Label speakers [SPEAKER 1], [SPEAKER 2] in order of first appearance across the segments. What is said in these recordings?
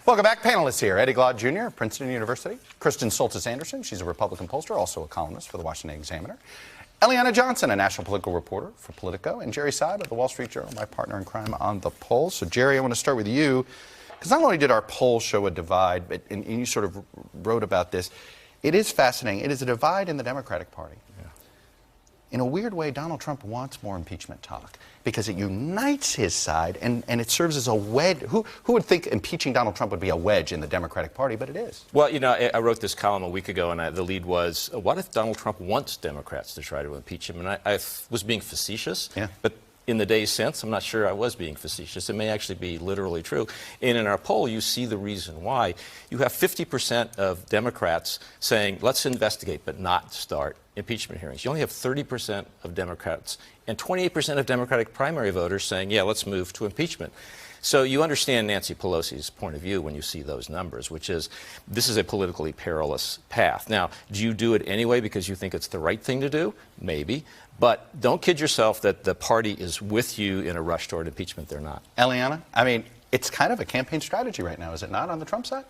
[SPEAKER 1] Welcome back. Panelists here. Eddie Glaude Jr. of Princeton University. Kristen Soltis-Anderson. She's a Republican pollster, also a columnist for the Washington Examiner. Eliana Johnson, a national political reporter for Politico. And Jerry Seib of the Wall Street Journal, my partner in crime on the poll. So, Jerry, I want to start with you. Because not only did our poll show a divide, but and you sort of wrote about this, it is fascinating. It is a divide in the Democratic Party. Yeah. In a weird way, Donald Trump wants more impeachment talk because it unites his side and it serves as a wedge. Who would think impeaching Donald Trump would be a wedge in the Democratic Party, but it is.
[SPEAKER 2] Well, you know, I wrote this column a week ago, and the lead was, what if Donald Trump wants Democrats to try to impeach him? And I was being facetious,
[SPEAKER 1] yeah.
[SPEAKER 2] But in the days since, I'm not sure I was being facetious. It may actually be literally true. And in our poll, you see the reason why. You have 50% of Democrats saying, let's investigate, but not start impeachment hearings. You only have 30% of Democrats and 28% of Democratic primary voters saying, yeah, let's move to impeachment. So you understand Nancy Pelosi's point of view when you see those numbers, which is this is a politically perilous path. Now, do you do it anyway because you think it's the right thing to do? Maybe. But don't kid yourself that the party is with you in a rush toward impeachment. They're not.
[SPEAKER 1] Eliana, I mean, it's kind of a campaign strategy right now, is it not, on the Trump side?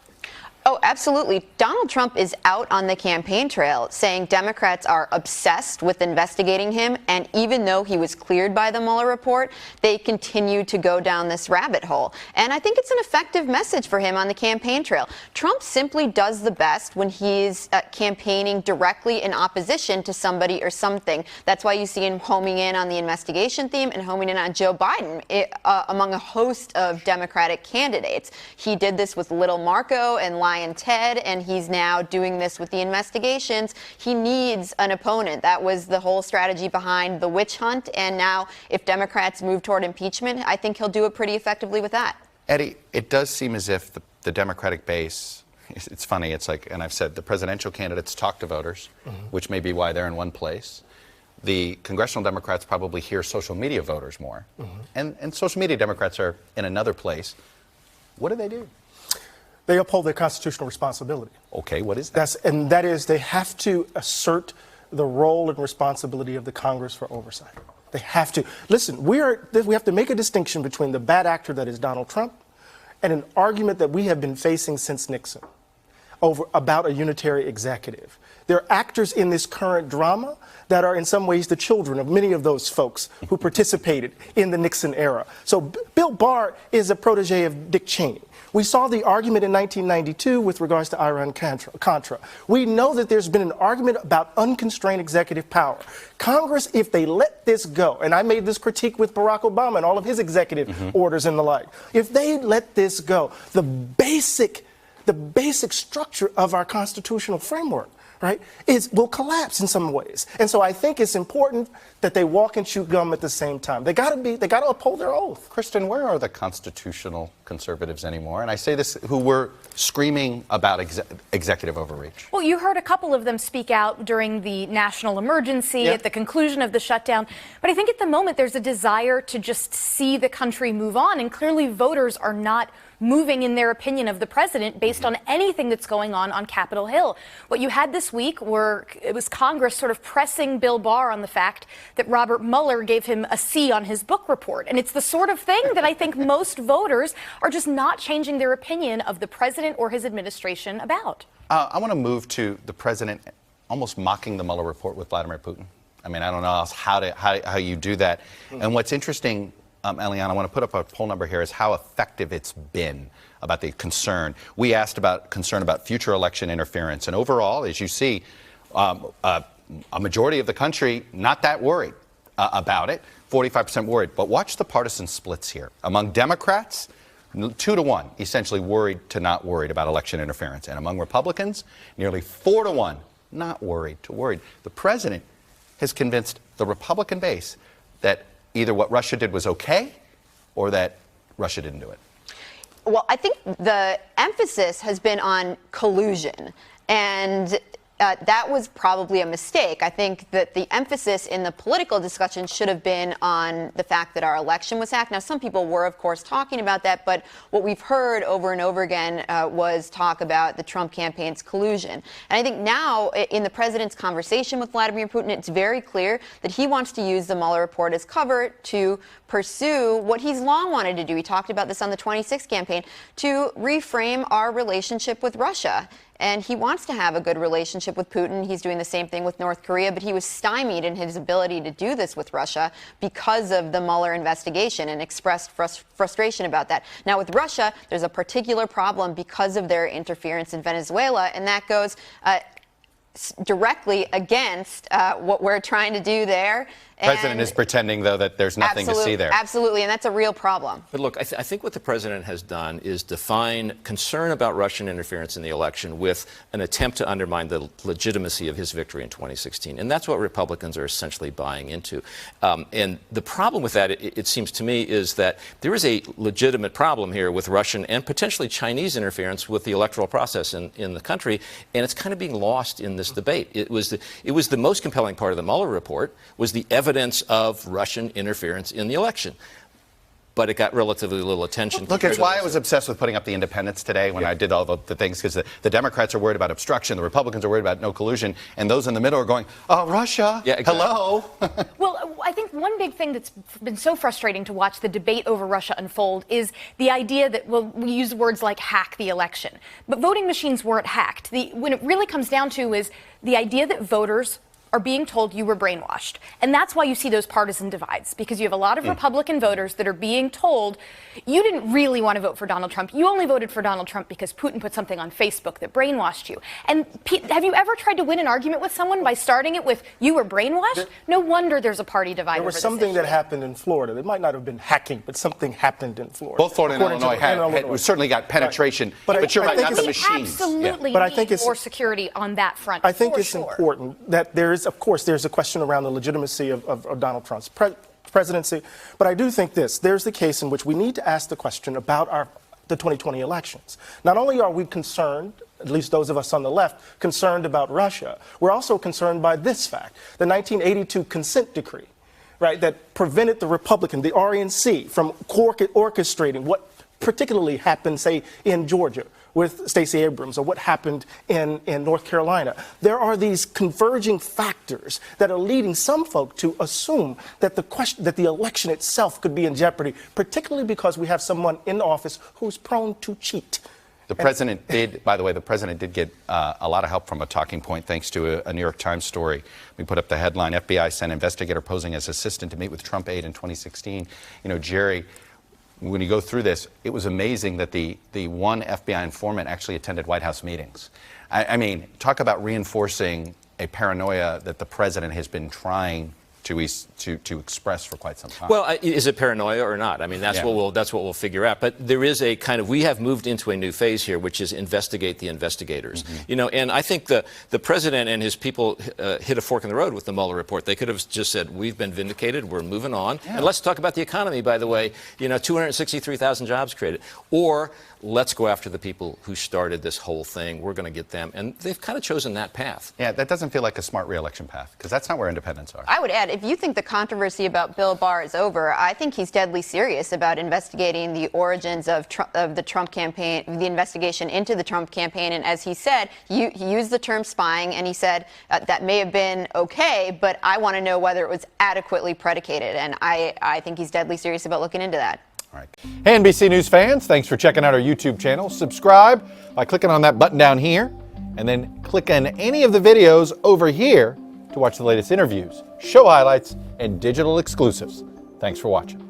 [SPEAKER 3] Oh, absolutely. Donald Trump is out on the campaign trail saying Democrats are obsessed with investigating him. And even though he was cleared by the Mueller report, they continue to go down this rabbit hole. And I think it's an effective message for him on the campaign trail. Trump simply does the best when he's campaigning directly in opposition to somebody or something. That's why you see him homing in on the investigation theme and homing in on Joe Biden among a host of Democratic candidates. He did this with Little Marco and Lion Ted, and he's now doing this with the investigations. He needs an opponent. That was the whole strategy behind the witch hunt. And now, if Democrats move toward impeachment, I think he'll do it pretty effectively with that.
[SPEAKER 1] Eddie, it does seem as if the Democratic base, it's funny, it's like, and I've said, the presidential candidates talk to voters, which may be why they're in one place. The congressional Democrats probably hear social media voters more. And social media Democrats are in another place. What do?
[SPEAKER 4] They uphold their constitutional responsibility.
[SPEAKER 1] Okay, what is that?
[SPEAKER 4] That is, they have to assert the role and responsibility of the Congress for oversight. They have to. Listen, we have to make a distinction between the bad actor that is Donald Trump and an argument that we have been facing since Nixon about a unitary executive. There are actors in this current drama that are in some ways the children of many of those folks who participated in the Nixon era. So Bill Barr is a protege of Dick Cheney. We saw the argument in 1992 with regards to Iran-Contra. We know that there's been an argument about unconstrained executive power. Congress, if they let this go, and I made this critique with Barack Obama and all of his executive orders and the like, if they let this go, the basic structure of our constitutional framework, right, will collapse in some ways. And so I think it's important that they walk and chew gum at the same time. They got to uphold their oath.
[SPEAKER 1] Kristen, where are the constitutional conservatives anymore? And I say this, who were screaming about executive overreach.
[SPEAKER 5] Well, you heard a couple of them speak out during the national emergency at the conclusion of the shutdown. But I think at the moment there's a desire to just see the country move on. And clearly voters are not moving in their opinion of the president based on anything that's going on Capitol Hill. What you had this week were it was Congress sort of pressing Bill Barr on the fact that Robert Mueller gave him a C on his book report. And it's the sort of thing that I think most voters are just not changing their opinion of the president or his administration about.
[SPEAKER 1] I want to move to the president almost mocking the Mueller report with Vladimir Putin. I mean, I don't know how you do that. And what's interesting, Eliana, I want to put up a poll number here, is how effective it's been about the concern. We asked about concern about future election interference. And overall, as you see, a majority of the country not that worried about it, 45% worried. But watch the partisan splits here. Among Democrats, 2-1, essentially worried to not worried about election interference. And among Republicans, nearly 4-1, not worried to worried. The president has convinced the Republican base that either what Russia did was okay or that Russia didn't do it.
[SPEAKER 3] Well, I think the emphasis has been on collusion. And that was probably a mistake. I think that the emphasis in the political discussion should have been on the fact that our election was hacked. Now, some people were, of course, talking about that, but what we've heard over and over again was talk about the Trump campaign's collusion. And I think now, in the president's conversation with Vladimir Putin, it's very clear that he wants to use the Mueller report as cover to pursue what he's long wanted to do. He talked about this on the 26th campaign, to reframe our relationship with Russia. And he wants to have a good relationship with Putin. He's doing the same thing with North Korea, but he was stymied in his ability to do this with Russia because of the Mueller investigation, and expressed frustration about that. Now, with Russia, there's a particular problem because of their interference in Venezuela, and that goes directly against what we're trying to do there.
[SPEAKER 1] The president is pretending, though, that there's nothing to see there.
[SPEAKER 3] Absolutely, and that's a real problem.
[SPEAKER 2] But look, I think what the president has done is define concern about Russian interference in the election with an attempt to undermine the legitimacy of his victory in 2016. And that's what Republicans are essentially buying into. And the problem with that, it seems to me, is that there is a legitimate problem here with Russian and potentially Chinese interference with the electoral process in the country, and it's kind of being lost in this debate. It was the most compelling part of the Mueller report, was the evidence of Russian interference in the election. But it got relatively little attention.
[SPEAKER 1] Look, it's why I was obsessed with putting up the independents today when I did all the things, because the Democrats are worried about obstruction, the Republicans are worried about no collusion, and those in the middle are going, oh, Russia,
[SPEAKER 2] yeah, exactly.
[SPEAKER 1] Hello.
[SPEAKER 5] Well, I think one big thing that's been so frustrating to watch the debate over Russia unfold is the idea that, well, we use words like hack the election. But voting machines weren't hacked. When it really comes down to is the idea that voters are being told you were brainwashed. And that's why you see those partisan divides, because you have a lot of Republican voters that are being told you didn't really want to vote for Donald Trump. You only voted for Donald Trump because Putin put something on Facebook that brainwashed you. And have you ever tried to win an argument with someone by starting it with you were brainwashed? No wonder there's a party divide.
[SPEAKER 4] There was something that happened in Florida. It might not have been hacking, but something happened in Florida.
[SPEAKER 1] Both Florida and Illinois we certainly got penetration,
[SPEAKER 4] right.
[SPEAKER 1] but you're right, not the
[SPEAKER 5] we
[SPEAKER 1] machines.
[SPEAKER 5] Absolutely
[SPEAKER 4] But I think
[SPEAKER 5] need
[SPEAKER 4] it's
[SPEAKER 5] more security on that front.
[SPEAKER 4] I think it's important that there's a question around the legitimacy of Donald Trump's presidency. But I do think there's the case in which we need to ask the question about the 2020 elections. Not only are we concerned, at least those of us on the left, concerned about Russia, we're also concerned by this fact, the 1982 consent decree, right, that prevented the RNC, from orchestrating what particularly happened, say, in Georgia with Stacey Abrams, or what happened in North Carolina. There are these converging factors that are leading some folk to assume that the election itself could be in jeopardy, particularly because we have someone in office who's prone to cheat.
[SPEAKER 1] The president did, by the way, get a lot of help from a talking point thanks to a New York Times story. We put up the headline, FBI sent investigator posing as assistant to meet with Trump aide in 2016. You know, Jerry, when you go through this, it was amazing that the one FBI informant actually attended White House meetings. I mean, talk about reinforcing a paranoia that the president has been trying to express for quite some time.
[SPEAKER 2] Well, is it paranoia or not? I mean, that's what we'll figure out. But there is a kind of, we have moved into a new phase here, which is investigate the investigators. Mm-hmm. You know, and I think the president and his people hit a fork in the road with the Mueller report. They could have just said, we've been vindicated, we're moving on. Yeah. And let's talk about the economy, by the way. You know, 263,000 jobs created. Or let's go after the people who started this whole thing. We're going to get them. And they've kind of chosen that path.
[SPEAKER 1] Yeah, that doesn't feel like a smart re-election path, because that's not where independents are.
[SPEAKER 3] I would add, if you think the controversy about Bill Barr is over, I think he's deadly serious about investigating the origins of the Trump campaign, the investigation into the Trump campaign. And as he said, he used the term spying, and he said that may have been okay, but I want to know whether it was adequately predicated. And I think he's deadly serious about looking into that.
[SPEAKER 1] All right. Hey, NBC News fans, thanks for checking out our YouTube channel. Subscribe by clicking on that button down here, and then click on any of the videos over here to watch the latest interviews, show highlights, and digital exclusives. Thanks for watching.